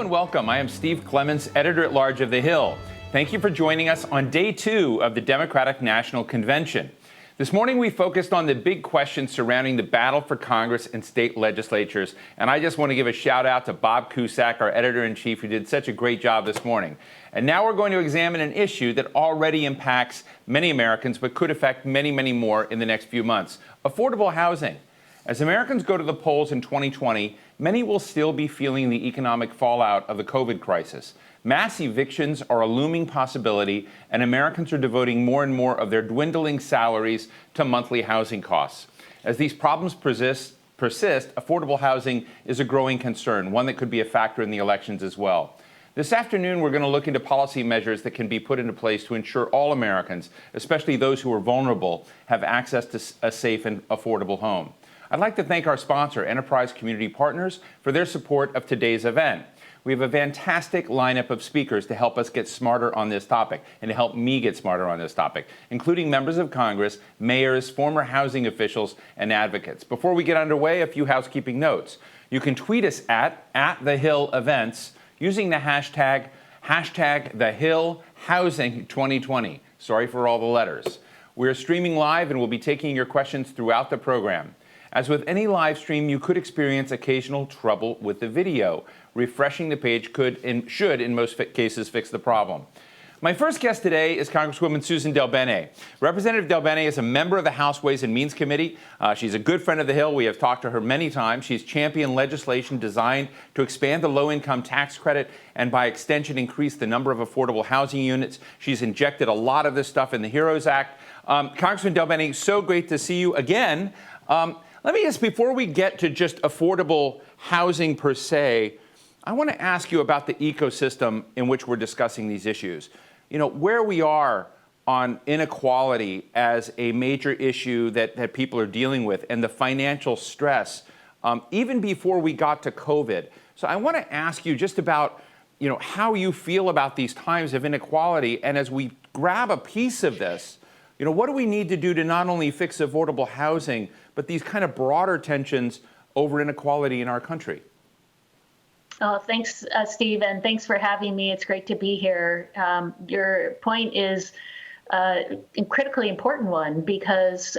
and welcome. I am Steve Clemons, editor-at-large of The Hill. Thank you for joining us on day 2 of the Democratic National Convention. This morning we focused on the big questions surrounding the battle for Congress and state legislatures, and I just want to give a shout out to Bob Cusack, our editor-in-chief, who did such a great job this morning. And now we're going to examine an issue that already impacts many Americans, but could affect many, many more in the next few months: affordable housing. As Americans go to the polls in 2020, many will still be feeling the economic fallout of the COVID crisis. Mass evictions are a looming possibility, and Americans are devoting more and more of their dwindling salaries to monthly housing costs. As these problems persist, affordable housing is a growing concern, one that could be a factor in the elections as well. This afternoon, we're going to look into policy measures that can be put into place to ensure all Americans, especially those who are vulnerable, have access to a safe and affordable home. I'd like to thank our sponsor, Enterprise Community Partners, for their support of today's event. We have a fantastic lineup of speakers to help us get smarter on this topic and to help me get smarter on this topic, including members of Congress, mayors, former housing officials, and advocates. Before we get underway, a few housekeeping notes. You can tweet us at @TheHillEvents using the hashtag #TheHillHousing2020. Sorry for all the letters. We're streaming live and we'll be taking your questions throughout the program. As with any live stream, you could experience occasional trouble with the video. Refreshing the page could and should, in most cases, fix the problem. My first guest today is Congresswoman Suzan DelBene. Representative DelBene is a member of the House Ways and Means Committee. She's a good friend of the Hill. We have talked to her many times. She's championed legislation designed to expand the low-income tax credit and, by extension, increase the number of affordable housing units. She's injected a lot of this stuff in the HEROES Act. Congressman DelBene, so great to see you again. Let me ask, before we get to just affordable housing per se, I want to ask you about the ecosystem in which we're discussing these issues. You know, where we are on inequality as a major issue that people are dealing with, and the financial stress, even before we got to COVID. So I want to ask you just about, you know, how you feel about these times of inequality, and as we grab a piece of this, you know, what do we need to do to not only fix affordable housing, but these kind of broader tensions over inequality in our country? Oh, thanks, Steve, and thanks for having me. It's great to be here. Your point is a critically important one, because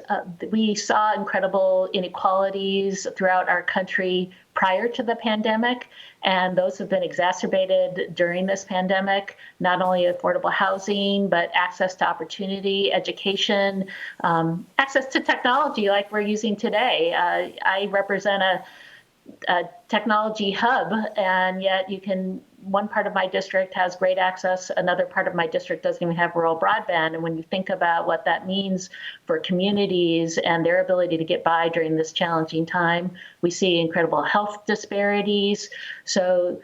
we saw incredible inequalities throughout our country prior to the pandemic, and those have been exacerbated during this pandemic. Not only affordable housing, but access to opportunity, education, access to technology like we're using today. I represent a technology hub, and yet one part of my district has great access, another part of my district doesn't even have rural broadband. And when you think about what that means for communities and their ability to get by during this challenging time, we see incredible health disparities. So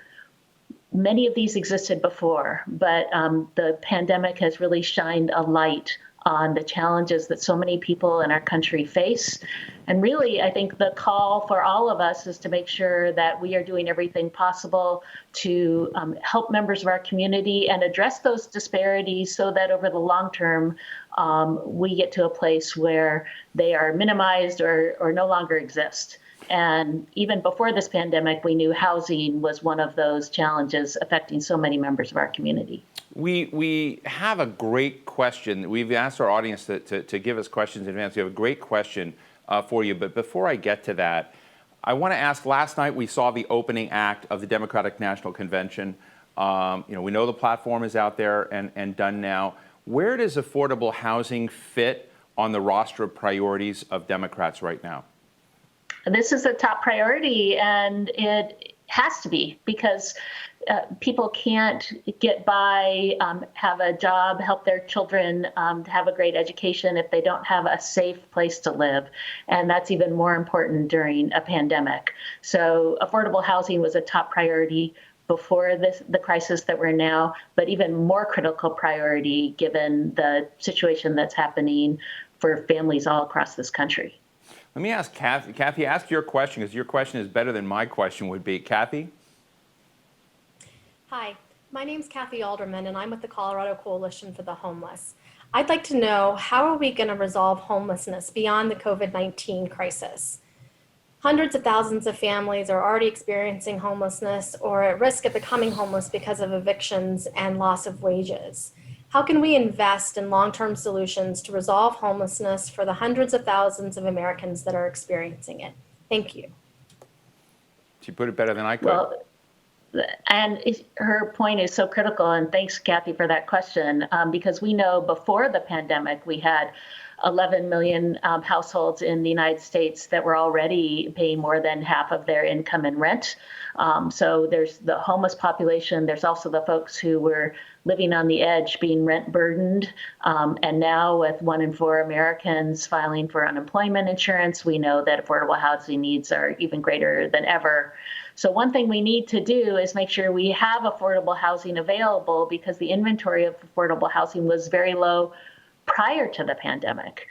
many of these existed before, but the pandemic has really shined a light on the challenges that so many people in our country face. And really, I think the call for all of us is to make sure that we are doing everything possible to help members of our community and address those disparities so that over the long term, we get to a place where they are minimized or no longer exist. And even before this pandemic, we knew housing was one of those challenges affecting so many members of our community. We have a great question. We've asked our audience to give us questions in advance. We have a great question for you. But before I get to that, I want to ask, last night we saw the opening act of the Democratic National Convention. We know the platform is out there and done now. Where does affordable housing fit on the roster of priorities of Democrats right now? This is a top priority, and it has to be, because people can't get by, have a job, help their children to have a great education if they don't have a safe place to live. And that's even more important during a pandemic. So affordable housing was a top priority before the crisis that we're in now, but even more critical priority given the situation that's happening for families all across this country. Let me ask Kathy. Kathy, ask your question, because your question is better than my question would be. Kathy? Hi, my name's Kathy Alderman, and I'm with the Colorado Coalition for the Homeless. I'd like to know, how are we going to resolve homelessness beyond the COVID-19 crisis? Hundreds of thousands of families are already experiencing homelessness or at risk of becoming homeless because of evictions and loss of wages. How can we invest in long-term solutions to resolve homelessness for the hundreds of thousands of Americans that are experiencing it? Thank you. She put it better than I could. Well, and her point is so critical, and thanks, Kathy, for that question, because we know before the pandemic, we had 11 million households in the United States that were already paying more than half of their income in rent. So there's the homeless population. There's also the folks who were living on the edge, being rent burdened. And now with 1 in 4 Americans filing for unemployment insurance, we know that affordable housing needs are even greater than ever. So one thing we need to do is make sure we have affordable housing available, because the inventory of affordable housing was very low prior to the pandemic.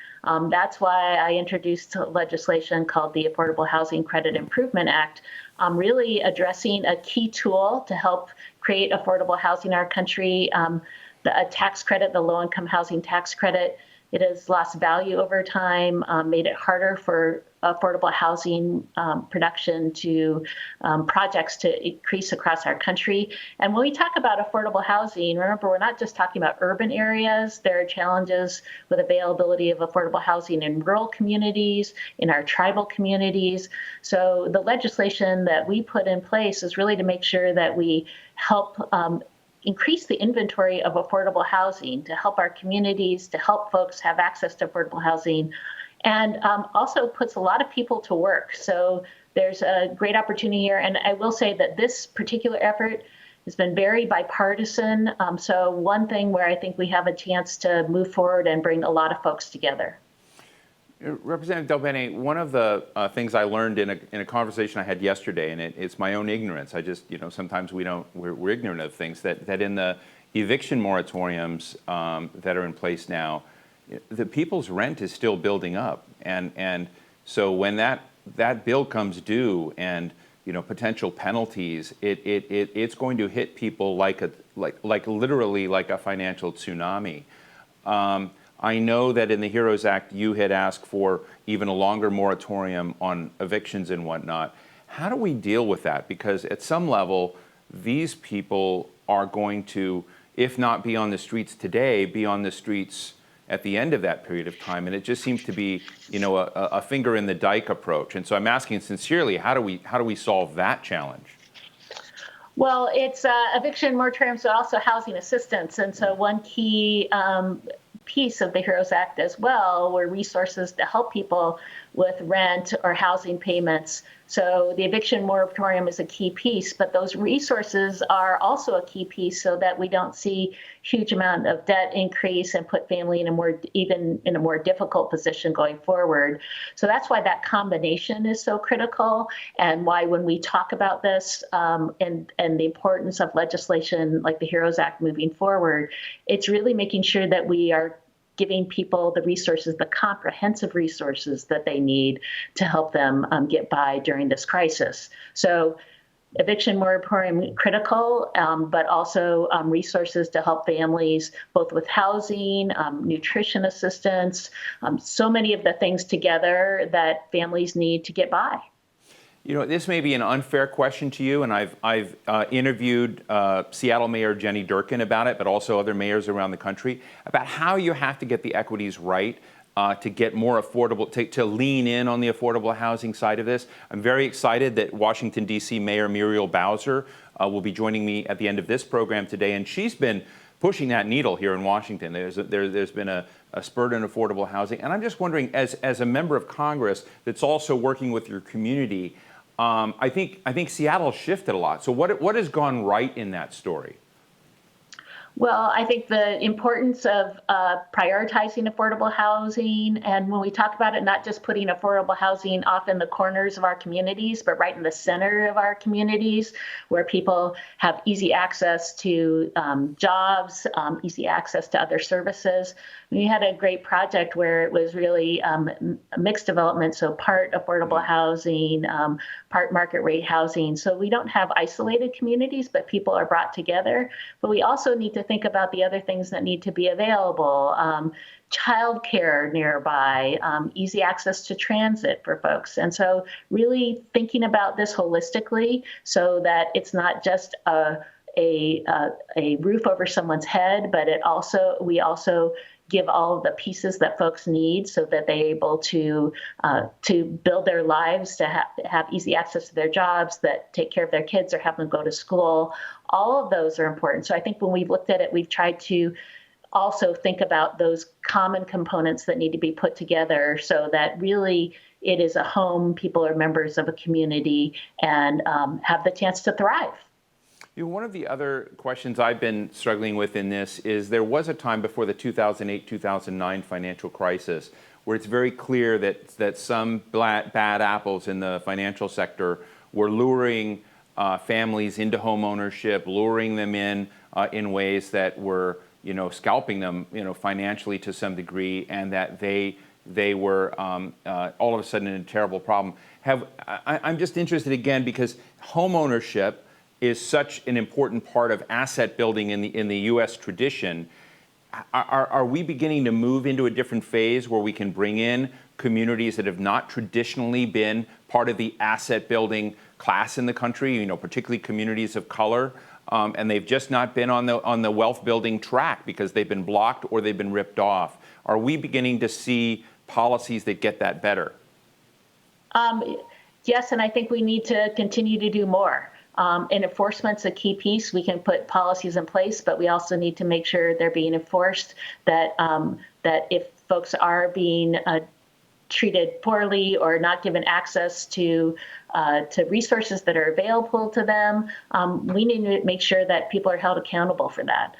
That's why I introduced legislation called the Affordable Housing Credit Improvement Act, really addressing a key tool to help create affordable housing in our country, a tax credit, the low-income housing tax credit. It has lost value over time, made it harder for affordable housing production to projects to increase across our country. And when we talk about affordable housing, remember, we're not just talking about urban areas. There are challenges with availability of affordable housing in rural communities, in our tribal communities. So the legislation that we put in place is really to make sure that we help increase the inventory of affordable housing, to help our communities, to help folks have access to affordable housing, and also puts a lot of people to work. So there's a great opportunity here. And I will say that this particular effort has been very bipartisan. So one thing where I think we have a chance to move forward and bring a lot of folks together. Representative DelBene, one of the things I learned in a conversation I had yesterday, and it's my own ignorance. I just, sometimes we're ignorant of things, that in the eviction moratoriums that are in place now, the people's rent is still building up. And so when that bill comes due and, potential penalties, it's going to hit people like literally like a financial tsunami. I know that in the HEROES Act, you had asked for even a longer moratorium on evictions and whatnot. How do we deal with that? Because at some level, these people are going to, if not be on the streets today, be on the streets at the end of that period of time. And it just seems to be, a finger in the dike approach. And so I'm asking sincerely, how do we solve that challenge? Well, it's eviction moratoriums, but also housing assistance. And so one key piece of the HEROES Act as well were resources to help people with rent or housing payments. So the eviction moratorium is a key piece, but those resources are also a key piece so that we don't see huge amount of debt increase and put family in a more difficult position going forward. So that's why that combination is so critical, and why when we talk about this and the importance of legislation like the HEROES Act moving forward, it's really making sure that we are giving people the resources, the comprehensive resources that they need to help them get by during this crisis. So eviction moratorium critical, but also resources to help families, both with housing, nutrition assistance, so many of the things together that families need to get by. This may be an unfair question to you, and I've interviewed Seattle Mayor Jenny Durkan about it, but also other mayors around the country, about how you have to get the equities right to get more affordable, to lean in on the affordable housing side of this. I'm very excited that Washington, D.C. Mayor Muriel Bowser will be joining me at the end of this program today, and she's been pushing that needle here in Washington. There's been a spurt in affordable housing, and I'm just wondering, as a member of Congress that's also working with your community, I think Seattle shifted a lot. So what has gone right in that story? Well, I think the importance of prioritizing affordable housing, and when we talk about it, not just putting affordable housing off in the corners of our communities, but right in the center of our communities, where people have easy access to jobs, easy access to other services. We had a great project where it was really mixed development, so part affordable housing, part market rate housing. So we don't have isolated communities, but people are brought together. But we also need to think about the other things that need to be available. Childcare nearby, easy access to transit for folks. And so really thinking about this holistically so that it's not just a roof over someone's head, but we also give all of the pieces that folks need so that they're able to build their lives, to have easy access to their jobs, that take care of their kids or have them go to school. All of those are important. So I think when we've looked at it, we've tried to also think about those common components that need to be put together so that really it is a home, people are members of a community and have the chance to thrive. One of the other questions I've been struggling with in this is there was a time before the 2008-2009 financial crisis where it's very clear that some bad apples in the financial sector were luring families into home ownership, luring them in ways that were, scalping them, financially to some degree, and that they were all of a sudden in a terrible problem. I'm just interested again because home ownership is such an important part of asset building in the U.S. tradition. Are we beginning to move into a different phase where we can bring in communities that have not traditionally been part of the asset building class in the country, particularly communities of color, and they've just not been on the wealth building track because they've been blocked or they've been ripped off? Are we beginning to see policies that get that better? Yes, and I think we need to continue to do more. And enforcement's a key piece. We can put policies in place, but we also need to make sure they're being enforced, that if folks are being treated poorly or not given access to resources that are available to them, we need to make sure that people are held accountable for that.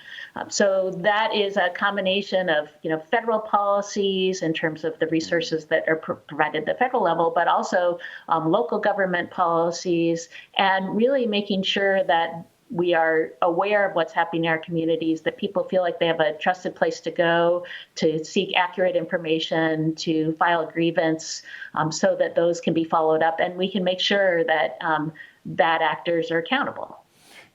So that is a combination of federal policies in terms of the resources that are provided at the federal level, but also local government policies, and really making sure that we are aware of what's happening in our communities, that people feel like they have a trusted place to go to seek accurate information, to file a grievance, so that those can be followed up, and we can make sure that bad actors are accountable.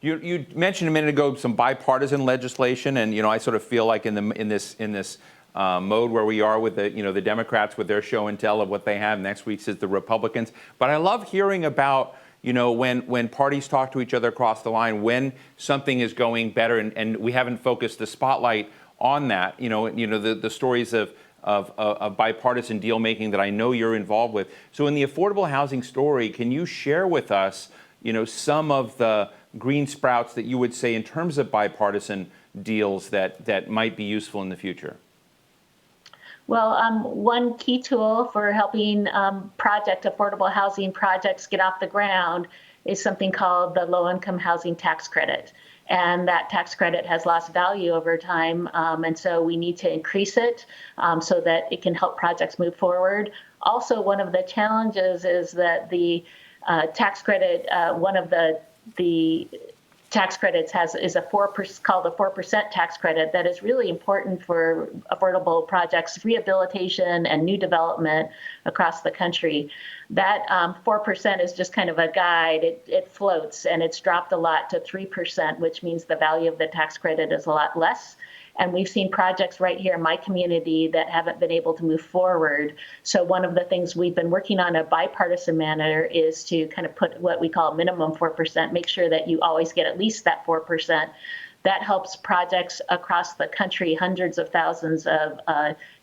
You mentioned a minute ago some bipartisan legislation, and I sort of feel like in this mode where we are with the Democrats with their show and tell of what they have. Next week is the Republicans, but I love hearing about when parties talk to each other across the line, when something is going better, and we haven't focused the spotlight on that. The stories of bipartisan deal making that I know you're involved with. So in the affordable housing story, can you share with us, some of the green sprouts that you would say in terms of bipartisan deals that might be useful in the future? Well, one key tool for helping affordable housing projects get off the ground is something called the low-income housing tax credit. And that tax credit has lost value over time, and so we need to increase it so that it can help projects move forward. Also, one of the challenges is that the tax credit, one of the tax credits is called a 4% tax credit that is really important for affordable projects, rehabilitation and new development across the country. That 4% is just kind of a guide. It floats, and it's dropped a lot to 3%, which means the value of the tax credit is a lot less. And we've seen projects right here in my community that haven't been able to move forward. So one of the things we've been working on a bipartisan manner is to kind of put what we call minimum 4%, make sure that you always get at least that 4%. That helps projects across the country, hundreds of thousands of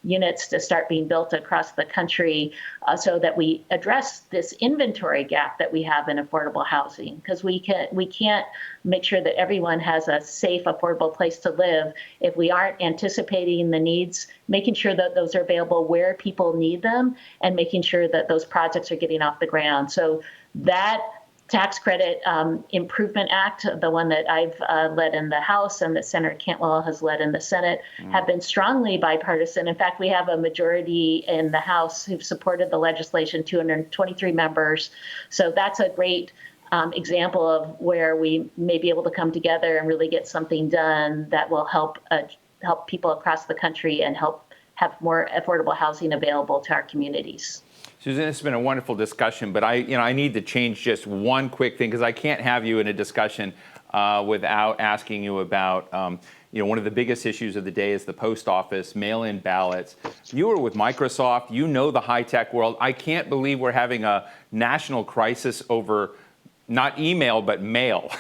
units to start being built across the country, so that we address this inventory gap that we have in affordable housing. Because we can't make sure that everyone has a safe, affordable place to live if we aren't anticipating the needs, making sure that those are available where people need them, and making sure that those projects are getting off the ground. So that Tax Credit Improvement Act, the one that I've led in the House and that Senator Cantwell has led in the Senate, have been strongly bipartisan. In fact, we have a majority in the House who've supported the legislation, 223 members. So that's a great example of where we may be able to come together and really get something done that will help people across the country and help have more affordable housing available to our communities. Suzan, it's been a wonderful discussion, but I need to change just one quick thing because I can't have you in a discussion without asking you about, one of the biggest issues of the day is the post office, mail-in ballots. You were with Microsoft. You know the high-tech world. I can't believe we're having a national crisis over not email, but mail.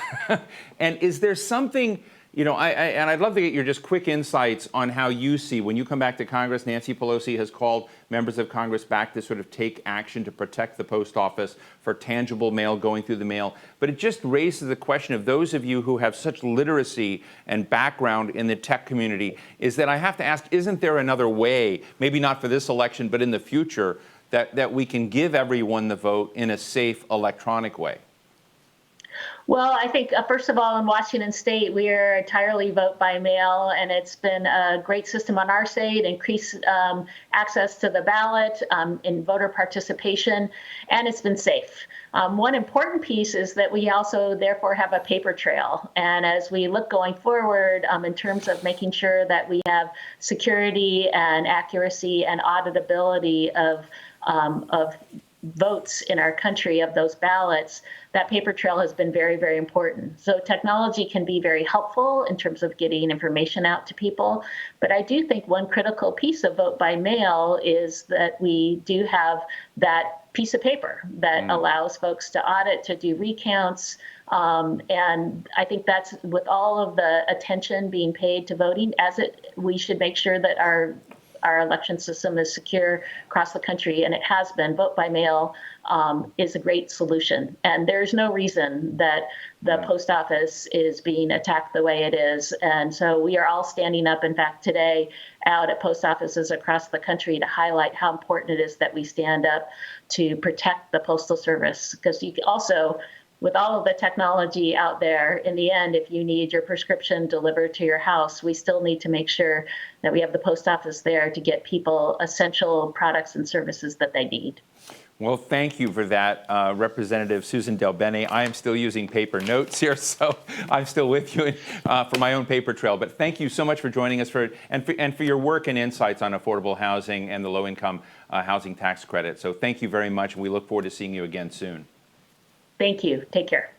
And is there something... I'd love to get your just quick insights on how you see, when you come back to Congress, Nancy Pelosi has called members of Congress back to sort of take action to protect the post office for tangible mail going through the mail. But it just raises the question of those of you who have such literacy and background in the tech community, is that I have to ask, isn't there another way, maybe not for this election, but in the future, that we can give everyone the vote in a safe electronic way? Well, I think, first of all, in Washington State, we are entirely vote by mail, and it's been a great system on our state, increased access to the ballot, in voter participation, and it's been safe. One important piece is that we also, therefore, have a paper trail. And as we look going forward in terms of making sure that we have security and accuracy and auditability of votes in our country, of those ballots, that paper trail has been very, very important. So technology can be very helpful in terms of getting information out to people. But I do think one critical piece of vote by mail is that we do have that piece of paper that allows folks to audit, to do recounts. And I think that's, with all of the attention being paid to voting, we should make sure that our election system is secure across the country, and it has been. Vote by mail is a great solution. And there's no reason that the post office is being attacked the way it is. And so we are all standing up, in fact, today out at post offices across the country to highlight how important it is that we stand up to protect the Postal Service. Because you also, with all of the technology out there, in the end, if you need your prescription delivered to your house, we still need to make sure that we have the post office there to get people essential products and services that they need. Well, thank you for that, Representative Suzan DelBene. I am still using paper notes here, so I'm still with you for my own paper trail. But thank you so much for joining us and for your work and insights on affordable housing and the low-income housing tax credit. So thank you very much, and we look forward to seeing you again soon. Thank you. Take care.